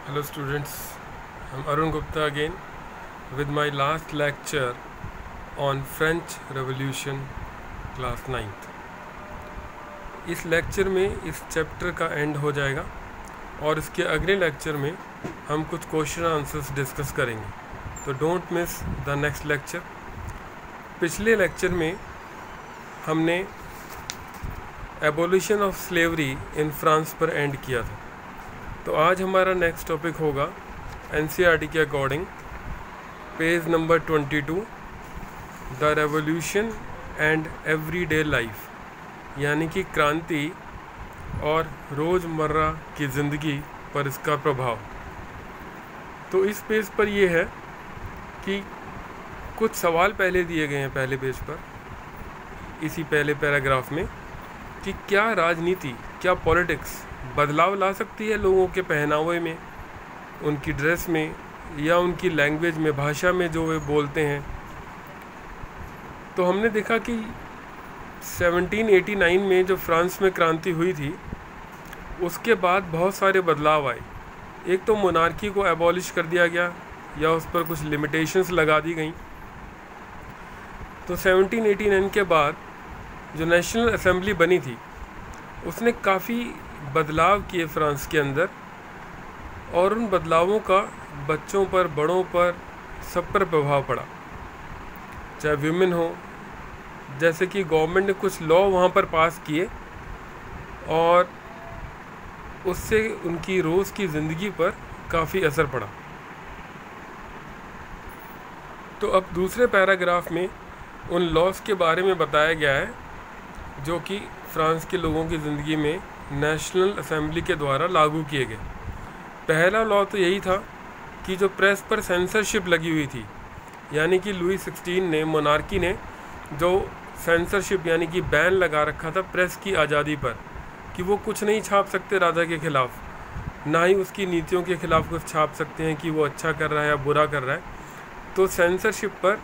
Hello students, I'm Arun Gupta again with my last lecture on French Revolution class 9th. इस lecture में इस chapter का and हो जाएगा और इसके अगले लेक्चर में हम कुछ क्वेश्चन आंसर्स डिस्कस करेंगे, तो don't miss the next lecture. पिछले लेक्चर में हमने abolition of slavery in France पर एंड किया था, तो आज हमारा नेक्स्ट टॉपिक होगा एनसीईआरटी के according page number 22, the revolution and everyday life, यानी कि क्रांति और रोज़मर्रा की ज़िंदगी पर इसका प्रभाव। तो इस पेज पर यह है कि कुछ सवाल पहले दिए गए हैं पहले पेज पर, इसी पहले पैराग्राफ में, कि क्या राजनीति, क्या पॉलिटिक्स बदलाव ला सकती है लोगों के पहनावे में, उनकी ड्रेस में या उनकी लैंग्वेज में, भाषा में जो वे बोलते हैं। तो हमने देखा कि 1789 में जो फ्रांस में क्रांति हुई थी उसके बाद बहुत सारे बदलाव आए। एक तो मोनार्की को एबॉलिश कर दिया गया या उस पर कुछ लिमिटेशंस लगा दी गई। तो 1789 के बाद जो नेशनल असेंबली बनी थी उसने काफ़ी बदलाव किए फ्रांस के अंदर, और उन बदलावों का बच्चों पर, बड़ों पर, सब पर प्रभाव पड़ा, चाहे विमेन हो। जैसे कि गवर्नमेंट ने कुछ लॉ वहाँ पर पास किए और उससे उनकी रोज़ की ज़िंदगी पर काफ़ी असर पड़ा। तो अब दूसरे पैराग्राफ में उन लॉज के बारे में बताया गया है जो कि फ्रांस के लोगों की ज़िंदगी में नेशनल असेंबली के द्वारा लागू किए गए। पहला लॉ तो यही था कि जो प्रेस पर सेंसरशिप लगी हुई थी, यानी कि लुई 16 ने, मोनार्की ने जो सेंसरशिप यानी कि बैन लगा रखा था प्रेस की आज़ादी पर, कि वो कुछ नहीं छाप सकते राजा के ख़िलाफ़, ना ही उसकी नीतियों के ख़िलाफ़ कुछ छाप सकते हैं कि वो अच्छा कर रहा है या बुरा कर रहा है। तो सेंसरशिप पर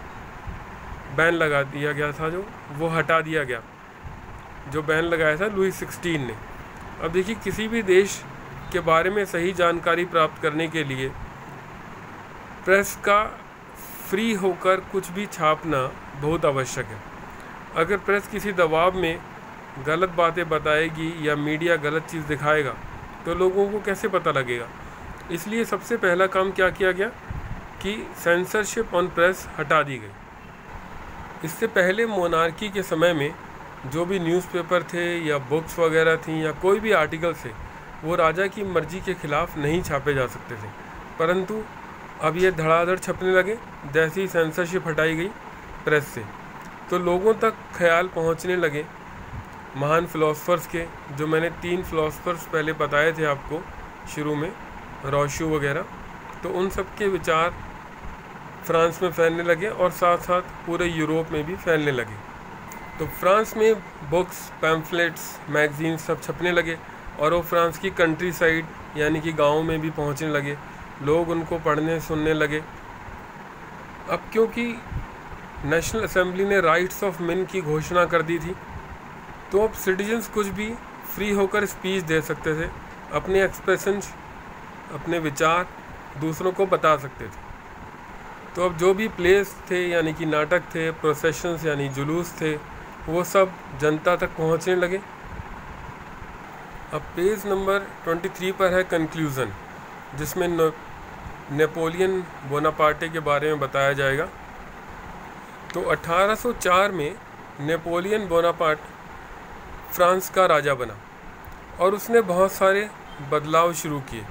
बैन लगा दिया गया था, जो वो हटा दिया गया, जो बैन लगाया था लुई 16 ने। अब देखिए, किसी भी देश के बारे में सही जानकारी प्राप्त करने के लिए प्रेस का फ्री होकर कुछ भी छापना बहुत आवश्यक है। अगर प्रेस किसी दबाव में गलत बातें बताएगी या मीडिया गलत चीज़ दिखाएगा तो लोगों को कैसे पता लगेगा। इसलिए सबसे पहला काम क्या किया गया कि सेंसरशिप ऑन प्रेस हटा दी गई। इससे पहले मोनार्की के समय में जो भी न्यूज़पेपर थे या बुक्स वगैरह थी या कोई भी आर्टिकल थे, वो राजा की मर्ज़ी के ख़िलाफ़ नहीं छापे जा सकते थे, परंतु अब ये धड़ाधड़ छपने लगे जैसे ही सेंसरशिप हटाई गई प्रेस से। तो लोगों तक ख्याल पहुंचने लगे महान फ़िलासफ़र्स के, जो मैंने 3 फ़िलासफ़र्स पहले बताए थे आपको शुरू में, रोशू वगैरह। तो उन सब के विचार फ्रांस में फैलने लगे और साथ साथ पूरे यूरोप में भी फैलने लगे। तो फ्रांस में बुक्स, पैम्फलेट्स, मैगज़ीन सब छपने लगे और वो फ्रांस की कंट्री साइड यानी कि गाँव में भी पहुँचने लगे, लोग उनको पढ़ने सुनने लगे। अब क्योंकि नेशनल असेंबली ने राइट्स ऑफ मैन की घोषणा कर दी थी, तो अब सिटीजन्स कुछ भी फ्री होकर स्पीच दे सकते थे, अपने एक्सप्रेशंस, अपने विचार दूसरों को बता सकते थे। तो अब जो भी प्लेस थे यानी कि नाटक थे, प्रोसेशंस यानी जुलूस थे, वो सब जनता तक पहुंचने लगे। अब पेज नंबर 23 पर है कंक्लूज़न, जिसमें नेपोलियन बोनापार्टे के बारे में बताया जाएगा। तो 1804 में नेपोलियन बोनापार्ट फ्रांस का राजा बना और उसने बहुत सारे बदलाव शुरू किए।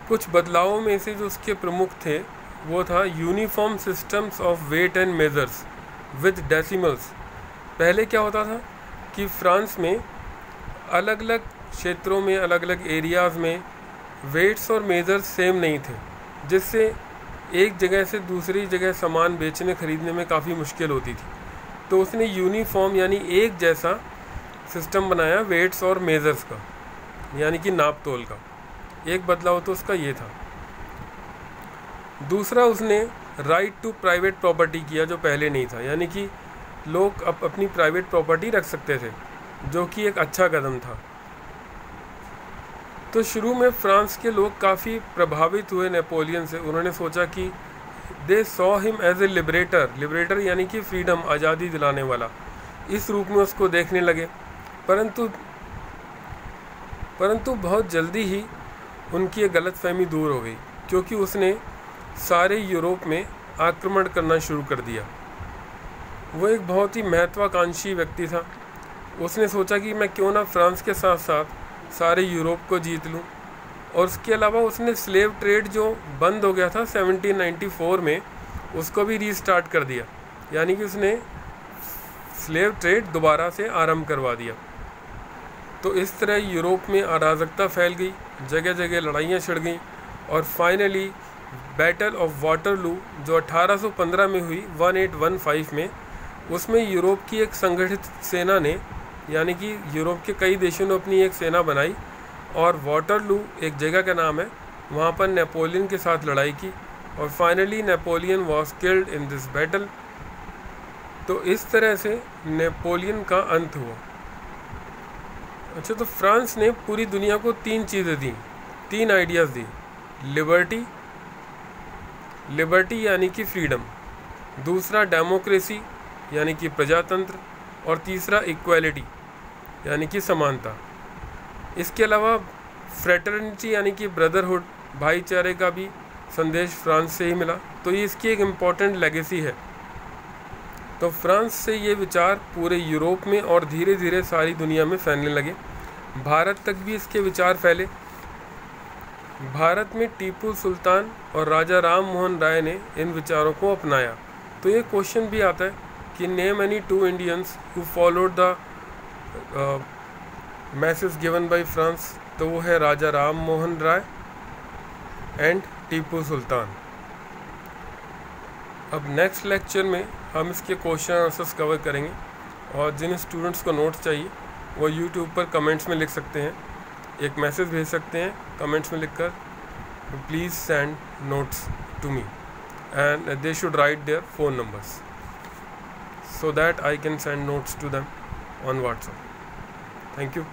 कुछ बदलावों में से जो उसके प्रमुख थे वो था uniform systems of weight and measures with decimals. पहले क्या होता था कि फ्रांस में अलग अलग क्षेत्रों में, अलग अलग एरियाज़ में वेट्स और मेजर्स सेम नहीं थे, जिससे एक जगह से दूसरी जगह सामान बेचने खरीदने में काफ़ी मुश्किल होती थी। तो उसने यूनिफॉर्म यानी एक जैसा सिस्टम बनाया वेट्स और मेजर्स का, यानी कि नाप तोल का। एक बदलाव तो उसका ये था। दूसरा, उसने राइट टू प्राइवेट प्रॉपर्टी किया, जो पहले नहीं था, यानी कि लोग अपनी प्राइवेट प्रॉपर्टी रख सकते थे, जो कि एक अच्छा कदम था। तो शुरू में फ्रांस के लोग काफ़ी प्रभावित हुए नेपोलियन से। उन्होंने सोचा कि they saw him as a liberator यानी कि फ्रीडम, आज़ादी दिलाने वाला, इस रूप में उसको देखने लगे। परंतु बहुत जल्दी ही उनकी एक गलतफहमी दूर हो गई, क्योंकि उसने सारे यूरोप में आक्रमण करना शुरू कर दिया। वो एक बहुत ही महत्वाकांक्षी व्यक्ति था। उसने सोचा कि मैं क्यों ना फ्रांस के साथ साथ सारे यूरोप को जीत लूं। और उसके अलावा उसने स्लेव ट्रेड जो बंद हो गया था 1794 में, उसको भी रीस्टार्ट कर दिया, यानी कि उसने स्लेव ट्रेड दोबारा से आरंभ करवा दिया। तो इस तरह यूरोप में अराजकता फैल गई, जगह जगह लड़ाइयाँ छिड़ गईं, और फाइनली बैटल ऑफ वाटरलू जो 1815 में हुई 1815 में, उसमें यूरोप की एक संगठित सेना ने, यानी कि यूरोप के कई देशों ने अपनी एक सेना बनाई और वाटरलू एक जगह का नाम है, वहाँ पर नेपोलियन के साथ लड़ाई की, और finally Napoleon was killed in this battle. तो इस तरह से नेपोलियन का अंत हुआ। अच्छा, तो फ्रांस ने पूरी दुनिया को 3 चीज़ें दी, 3 आइडियाज़ दी। लिबर्टी यानी कि फ्रीडम, दूसरा डेमोक्रेसी यानी कि प्रजातंत्र, और तीसरा इक्वालिटी यानी कि समानता। इसके अलावा फ्रेटर्निटी यानी कि ब्रदरहुड, भाईचारे का भी संदेश फ्रांस से ही मिला। तो ये इसकी एक इम्पॉर्टेंट लेगेसी है। तो फ्रांस से ये विचार पूरे यूरोप में और धीरे धीरे सारी दुनिया में फैलने लगे। भारत तक भी इसके विचार फैले। भारत में टीपू सुल्तान और राजा राम मोहन राय ने इन विचारों को अपनाया। तो ये क्वेश्चन भी आता है कि name any 2 Indians who followed the message given by France. तो वो है राजा राम मोहन राय एंड टीपू सुल्तान। अब नेक्स्ट लेक्चर में हम इसके क्वेश्चन आंसर्स कवर करेंगे, और जिन स्टूडेंट्स को नोट्स चाहिए वो यूट्यूब पर कमेंट्स में लिख सकते हैं, एक मैसेज भेज सकते हैं कमेंट्स में लिखकर, please send notes to me, and they should write their phone numbers so that I can send notes to them on WhatsApp. Thank you.